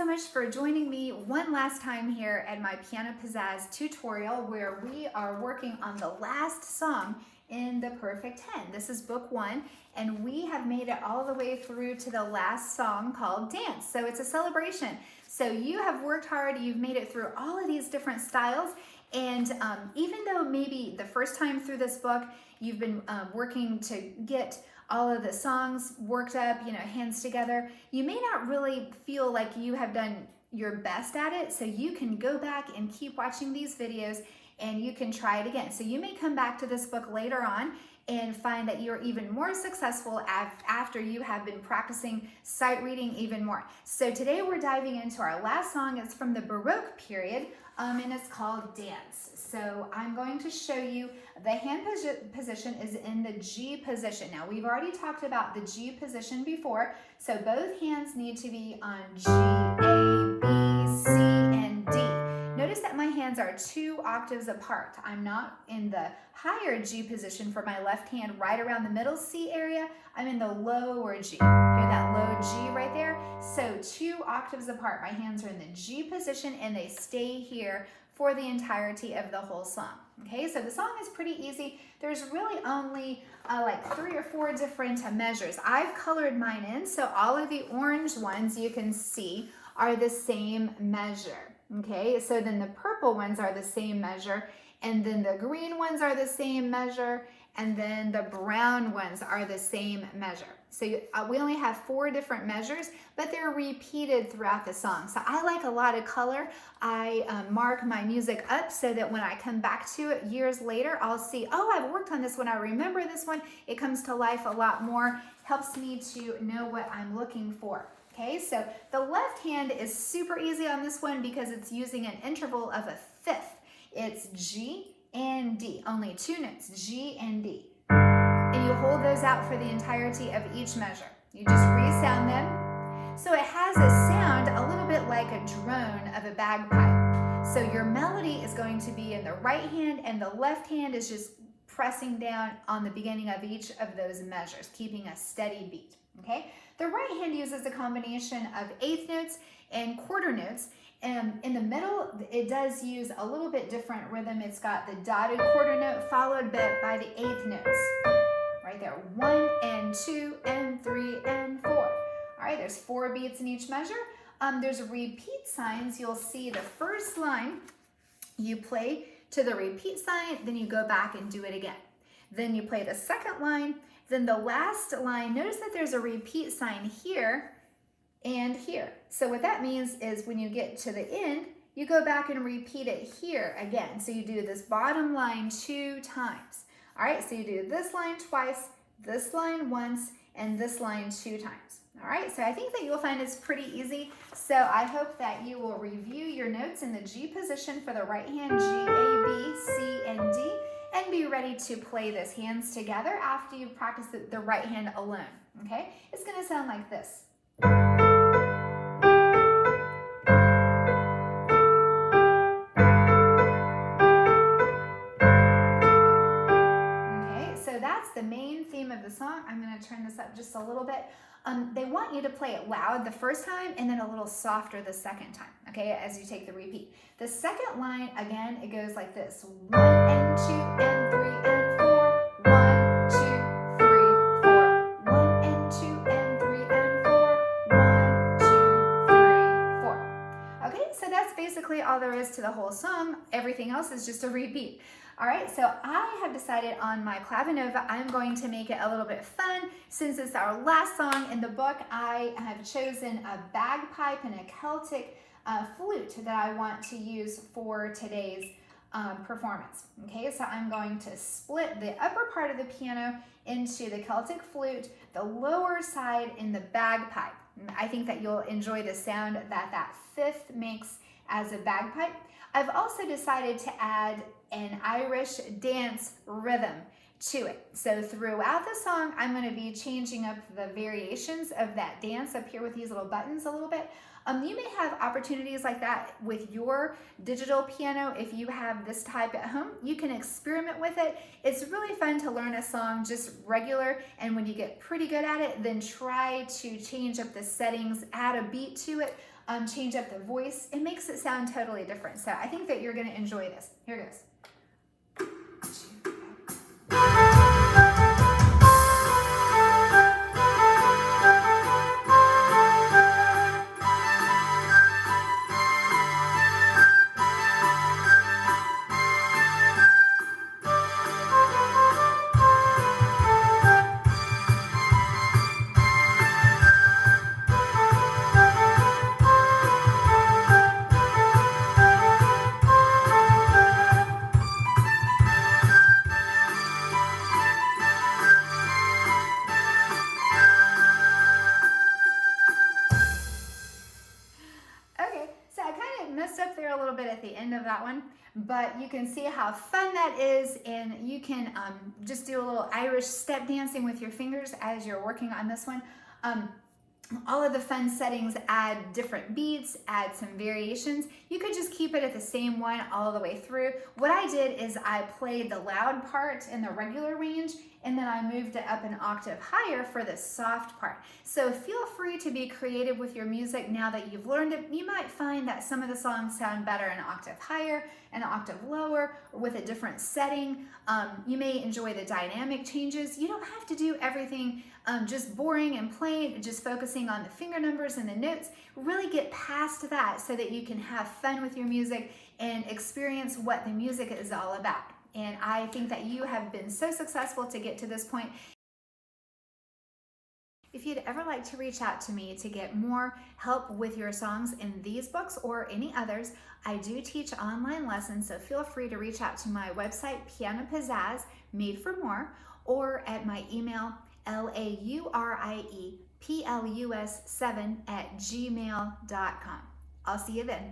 so much for joining me one last time here at my Piano Pizzazz tutorial where we are working on the last song in the Perfect 10. This is book 1 and we have made it all the way through to the last song called Dance. So it's a celebration. So you have worked hard, you've made it through all of these different styles, and even though maybe the first time through this book you've been working to get all of the songs worked up, hands together, you may not really feel like you have done your best at it. So you can go back and keep watching these videos and you can try it again. So you may come back to this book later on and find that you're even more successful after you have been practicing sight reading even more. So today we're diving into our last song. It's from the Baroque period and it's called Dance. So I'm going to show you the hand position is in the G position. Now we've already talked about the G position before, so both hands need to be on G, A, B, C, and D. Notice that my hands are 2 octaves apart. I'm not in the higher G position for my left hand right around the middle C area. I'm in the lower G. Hear that low G right there? So 2 octaves apart. My hands are in the G position and they stay here for the entirety of the whole song. Okay, so the song is pretty easy. There's really only like 3 or 4 different measures. I've colored mine in, so all of the orange ones you can see are the same measure. Okay, so then the purple ones are the same measure, and then the green ones are the same measure, and then the brown ones are the same measure. So we only have 4 different measures, but they're repeated throughout the song. So I like a lot of color. I mark my music up so that when I come back to it years later, I'll see, oh, I've worked on this one. I remember this one. It comes to life a lot more, helps me to know what I'm looking for. Okay, so the left hand is super easy on this one because it's using an interval of a fifth. It's G and D, only 2 notes, G and D. And you hold those out for the entirety of each measure. You just resound them. So it has a sound a little bit like a drone of a bagpipe. So your melody is going to be in the right hand and the left hand is just pressing down on the beginning of each of those measures, keeping a steady beat, okay? The right hand uses a combination of eighth notes and quarter notes. In the middle, it does use a little bit different rhythm. It's got the dotted quarter note followed by the eighth notes. Right there, 1 and 2 and 3 and 4. All right, there's 4 beats in each measure. There's repeat signs. You'll see the first line, you play to the repeat sign, then you go back and do it again. Then you play the second line, then the last line. Notice that there's a repeat sign here and here. So what that means is when you get to the end, you go back and repeat it here again. So you do this bottom line 2 times. All right, so you do this line twice, this line once, and this line 2 times. All right, so I think that you'll find it's pretty easy. So I hope that you will review your notes in the G position for the right hand, G, A, B, C, and D, and be ready to play this hands together after you practice the right hand alone, okay? It's gonna sound like this. That's the main theme of the song. I'm going to turn this up just a little bit. They want you to play it loud the first time and then a little softer the second time, okay, as you take the repeat. The second line, again, it goes like this. 1 and 2 and 3 and 4. 1, 2, 3, 4. 1 and 2 and 3 and 4. 1, 2, 3, 4. Okay, so that's basically all there is to the whole song. Everything else is just a repeat. All right, so I have decided on my clavinova, I'm going to make it a little bit fun. Since it's our last song in the book, I have chosen a bagpipe and a Celtic flute that I want to use for today's performance. Okay, so I'm going to split the upper part of the piano into the Celtic flute, the lower side in the bagpipe. I think that you'll enjoy the sound that fifth makes as a bagpipe. I've also decided to add an Irish dance rhythm to it. So throughout the song, I'm going to be changing up the variations of that dance up here with these little buttons a little bit. You may have opportunities like that with your digital piano. If you have this type at home, you can experiment with it. It's really fun to learn a song just regular, and when you get pretty good at it, then try to change up the settings, add a beat to it. change up the voice. It makes it sound totally different. So I think that you're going to enjoy this. Here it goes. Okay, so I kind of messed up there a little bit at the end of that one, but you can see how fun that is, and you can just do a little Irish step dancing with your fingers as you're working on this one. All of the fun settings add different beats, add some variations. You could just keep it at the same one all the way through. What I did is I played the loud part in the regular range, and then I moved it up an octave higher for the soft part. So feel free to be creative with your music now that you've learned it. You might find that some of the songs sound better an octave higher, an octave lower, or with a different setting. You may enjoy the dynamic changes. You don't have to do everything just boring and plain, just focusing on the finger numbers and the notes. Really get past that so that you can have fun with your music and experience what the music is all about. And I think that you have been so successful to get to this point. If you'd ever like to reach out to me to get more help with your songs in these books or any others, I do teach online lessons, so feel free to reach out to my website, Piano Pizzazz, Made for More, or at my email, laurieplus7@gmail.com. I'll see you then.